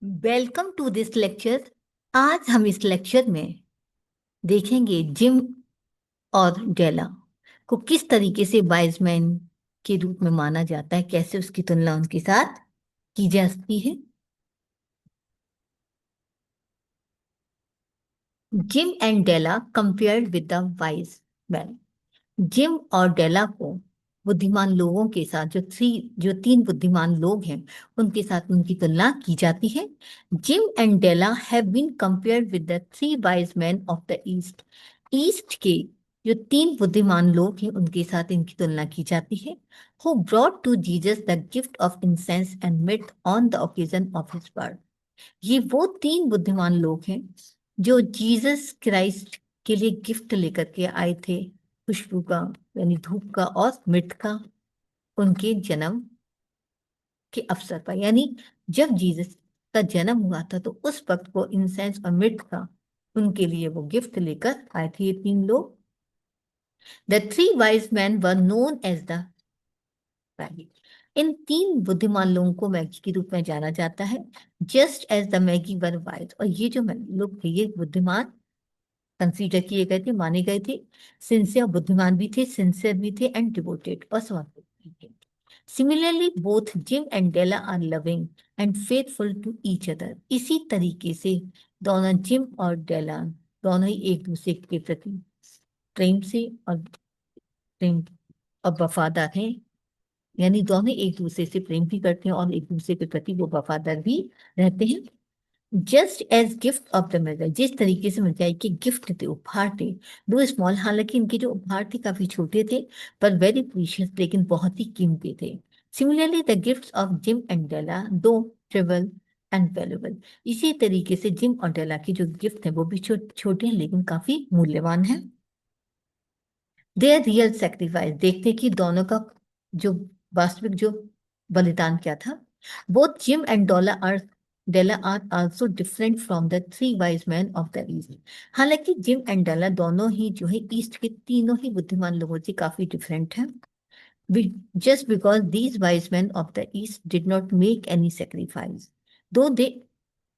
Welcome to this lecture. आज हम इस लेक्चर में देखेंगे जिम और डेला को किस तरीके से वाइज मैन के रूप में माना जाता है, कैसे उसकी तुलना उनके साथ की जा सकती है। Jim and Della compared with the wise man. Jim और डेला को बुद्धिमान लोगों के साथ जो तीन बुद्धिमान लोग हैं उनके साथ उनकी तुलना की जाती है। Jim and Della have been compared with the three wise man of the East. East के जो तीन बुद्धिमान लोग हैं उनके साथ इनकी तुलना की जाती है। Who brought to Jesus the gift of incense and myrrh on the occasion of his birth. ये वो तीन बुद्धिमान लोग हैं जो जीसस क्राइस्ट के लिए गिफ्ट लेकर के आए थे, खुशबू का यानी धूप का और मिर्थ का, उनके जन्म के अवसर पर। यानी जब जीसस का जन्म हुआ था तो उस वक्त को इंसेंस और मिर्थ का उनके लिए वो गिफ्ट लेकर आए थे ये तीन लोग। The three wise men were known as the Magi. इन तीन बुद्धिमान लोगों को मैगी के रूप में जाना जाता है। Just as the Magi were wise, और ये जो लोग थे ये बुद्धिमान कंसीडर किए गए थे, माने गए थे। सिंसियर, बुद्धिमान भी थे, सिंसियर भी थे एंड डिवोटेड और समर्पित भी थे। Similarly both Jim and Della are loving and faithful to each other. इसी तरीके से दोनों जिम और डेला दोनों ही एक दूसरे के प्रति प्रेम से और प्रेम और वफादार हैं। यानी दोनों एक दूसरे से प्रेम भी करते हैं और एक दूसरे के प्रति वो वफादार भी रहते हैं। Just as gift of the mother, जिस तरीके से मिठाई के गिफ्ट थे, उपहार थे, दो स्मॉल, हालांकि इनके जो उपहार थे काफी छोटे थे पर वेरी प्रीशियस, लेकिन बहुत ही कीमती थे। Similarly the gifts of Jim and Della though trivial and valuable. इसी तरीके से जिम और डेला के जो गिफ्ट हैं वो भी छोटे हैं लेकिन काफी मूल्यवान हैं। देयर रियल सेक्रीफाइस, देखते हैं कि दोनों का जो वास्तविक जो बलिदान क्या था। Both Jim and Della are also different from the three wise man of the East. हालांकि जिम एंड डेला दोनों ही जो है ईस्ट के तीनों ही बुद्धिमान लोगों से काफी डिफरेंट हैं। Just because these wise men of the east did not make any sacrifice, though they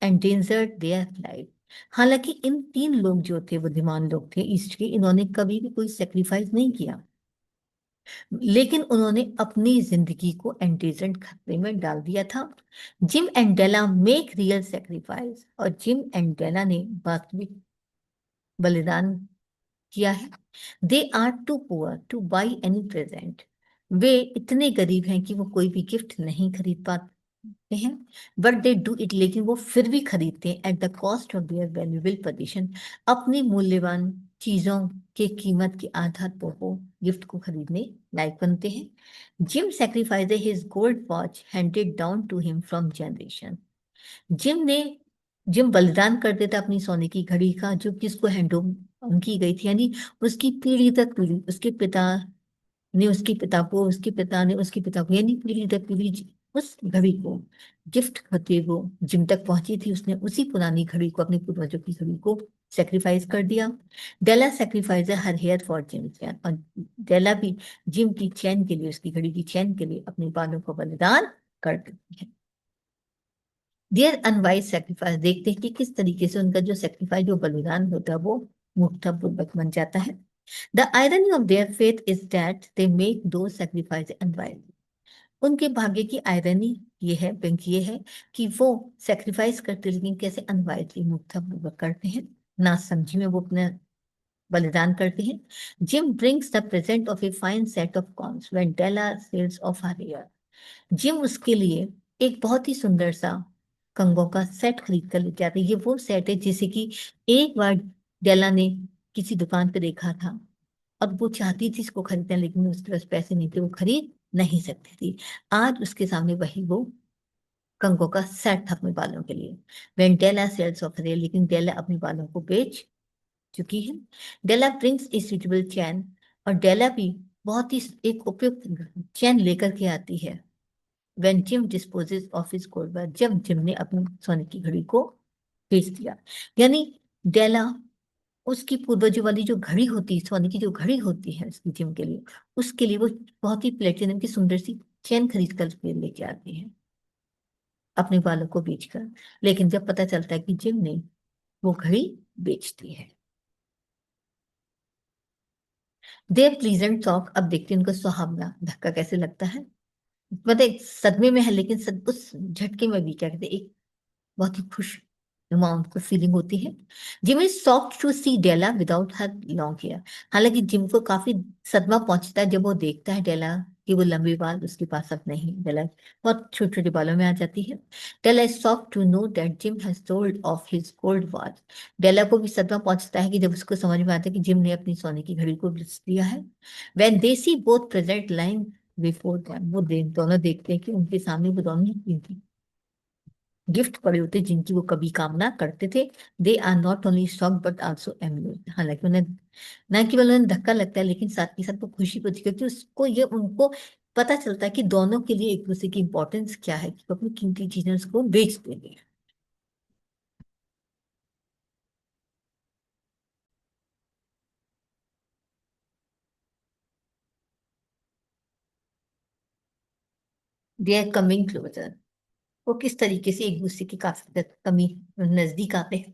endangered their life। हालांकि इन तीन लोग जो थे, बुद्धिमान लोग थे ईस्ट के, इन्होंने कभी भी कोई सेक्रीफाइस नहीं किया, लेकिन उन्होंने अपनी जिंदगी को एंडेजर्ड खतरे में डाल दिया था। Jim and Della make real sacrifice, और जिम एंड डेला ने वास्तविक बलिदान किया है। They are too poor to buy any present. वे इतने गरीब हैं कि वो कोई भी गिफ्ट नहीं खरीद पाते हैं, बट दे डू इट, लेकिन वो फिर भी खरीदते हैं at the cost of their valuable position. अपनी मूल्यवान चीजों के कीमत के आधार पर वो गिफ्ट को खरीदने लायक बनते हैं। Jim sacrifice his gold watch handed down to him from generation. Jim ने जिम बलिदान कर देता अपनी सोने की घड़ी का, जो किसको हैंड ओवर की गई थी, यानी उसकी पीढ़ी दर पीढ़ी, उसके पिता ने उसके पिता को, उसके पिता ने उसके पिता को, यानी पीढ़ी दर पीढ़ी उस घड़ी को गिफ्ट करते वो जिम तक पहुंची थी। उसने उसी पुरानी घड़ी को, अपने पूर्वजों की घड़ी को सेक्रीफाइस कर दिया। Della sacrifice her hair for Jim chain, और डेला भी जिम की चैन के लिए, उसकी घड़ी की चैन के लिए अपने बालों को बलिदान कर देती है। देयर अनवाइज सेक्रीफाइस, देखते हैं कि किस तरीके से उनका जो सेक्रीफाइस, जो बलिदान होता है वो मूर्खतापूर्वक बन जाता है। The irony of their faith is that they make दो सेक्रीफाइस अनवाइज। उनके भाग्य की आयरनी ये है, बैंक ये है कि वो सेक्रीफाइस करते लेकिन कैसे अनवाइजली, मूर्खतापूर्वक करते हैं, ना समझी में वो अपना बलिदान करते हैं। Jim brings the present of a fine set of combs when Della sells off her hair. Jim उसके लिए एक बहुत ही सुंदर सा कंगों का सेट खरीद कर लेके आते हैं। ये वो सेट है जिसे कि एक बार डेला ने किसी दुकान पे देखा था और वो चाहती थी इसको खरीदना, लेकिन उसके पास पैसे नहीं थे, वो खरीद नहीं सकती थी। आज उसके सामने वही वो कंगों का सेट था अपने बालों के लिए। When Della sells off hair, लेकिन डेला अपने बालों को बेच चुकी है। डेला ब्रिंग्स ए सुटेबल चैन, और डेला भी बहुत ही एक उपयुक्त चैन लेकर के आती है। When Jim disposes of his gold bar, जब जिम ने अपनी सोने की घड़ी को बेच दिया, यानी डेला उसकी पूर्वजों वाली जो घड़ी होती है, सोने की जो घड़ी होती है उसकी जिम के लिए, उसके लिए वो बहुत ही प्लेटिनम की सुंदर सी चेन खरीद कर के लेके आती है। अपने बालों को बेचकर। लेकिन जब पता चलता है कि जिम ने वो घड़ी बेच दी है। देव प्लीजेंट टॉक, अब देखते हैं उनका सुहावना धक्का कैसे लगता है। मतलब सदमे में है, लेकिन उस झटके में भी क्या कहते हैं, एक बहुत ही खुश नुमा उनको फीलिंग होती है। Jim is shocked to see Della without her long hair. हालांकि जिम को काफी सदमा पहुंचता है जब वो देखता है डेला कि वो लंबे बाल उसके पास अब नहीं, डेला बहुत छोटे छोटे बालों में आ जाती है। Della is shocked to know that Jim has sold off his gold watch. Della को भी सदमा पहुंचता है कि जब उसको समझ में आता है कि जिम ने अपनी सोने की घड़ी को बेच दिया है। When they see both present lying before them, वो दोनों देखते हैं कि उनके सामने वो दोनों गिफ्ट पड़े होते जिनकी वो कभी कामना करते थे। They are not only shock but also amuse. हालांकि उन्हें न केवल उन्हें धक्का लगता है, लेकिन साथ के साथ वो खुशी होती है, क्योंकि उसको ये उनको पता चलता है कि दोनों के लिए एक दूसरे की इंपॉर्टेंस क्या है, कि वो अपनी कीमती चीजें उसको बेच देंगे। दे आर कमिंग क्लोजर, वो किस तरीके से एक दूसरे की काफी कमी नजदीक आते हैं,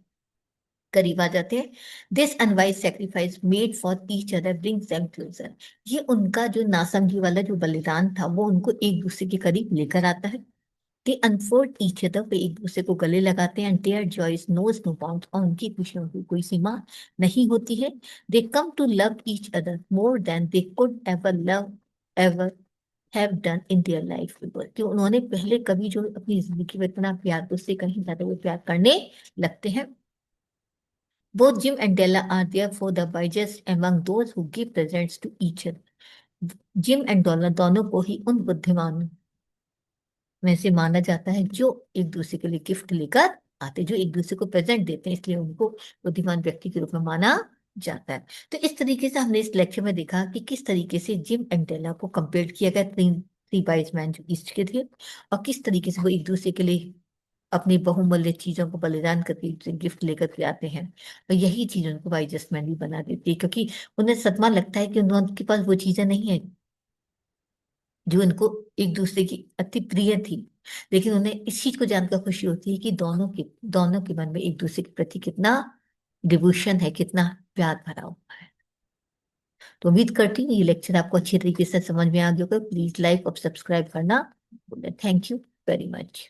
करीब आ जाते हैं। This unwise sacrifice made for each other brings them closer. ये उनका जो नासमझी वाला जो बलिदान था वो उनको एक दूसरे के करीब लेकर आता है। दे अनफोल्ड ईच अदर, वे एक दूसरे को गले लगाते हैं। And their joys knows no bound, और उनकी खुशियों की कोई सीमा नहीं होती है। They come to love each other more than they could ever have done in their life before, कि उन्होंने पहले कभी जो अपनी जिंदगी में इतना प्यार, उससे कहीं ज्यादा वो प्यार करने लगते हैं। Both Jim and Della are therefore the wisest among those who give presents to each other. Gym and dollar दोनों को ही उन बुद्धिमानों में से माना जाता है जो एक दूसरे के लिए गिफ्ट लेकर आते, जो एक दूसरे को प्रेजेंट देते हैं, इसलिए उनको बुद्धिमान व्यक्ति के रूप में माना जाता है। तो इस तरीके से हमने इस लेक्चर में देखा कि किस तरीके से जिम एंड डेला को कंपेयर किया गया, तीन थ्री वाइज मैन जो ईस्ट के थे, और किस तरीके से वो एक दूसरे के लिए अपनी बहुमूल्य चीजों को बलिदान करके गिफ्ट लेकर के आते हैं। और यही चीज उनको वाइजेस्ट मैन भी बना देती है, क्योंकि उन्हें सदमा लगता है कि उनके पास वो चीजें नहीं है जो इनको एक दूसरे की अति प्रिय थी। लेकिन उन्हें इस चीज को जानकर खुशी होती है कि दोनों के मन में एक दूसरे के प्रति कितना डिवोशन है, कितना प्यार भरा हुआ है। तो उम्मीद करती हूँ ये लेक्चर आपको अच्छी तरीके से समझ में आ गया होगा। प्लीज लाइक और सब्सक्राइब करना। Thank you very much.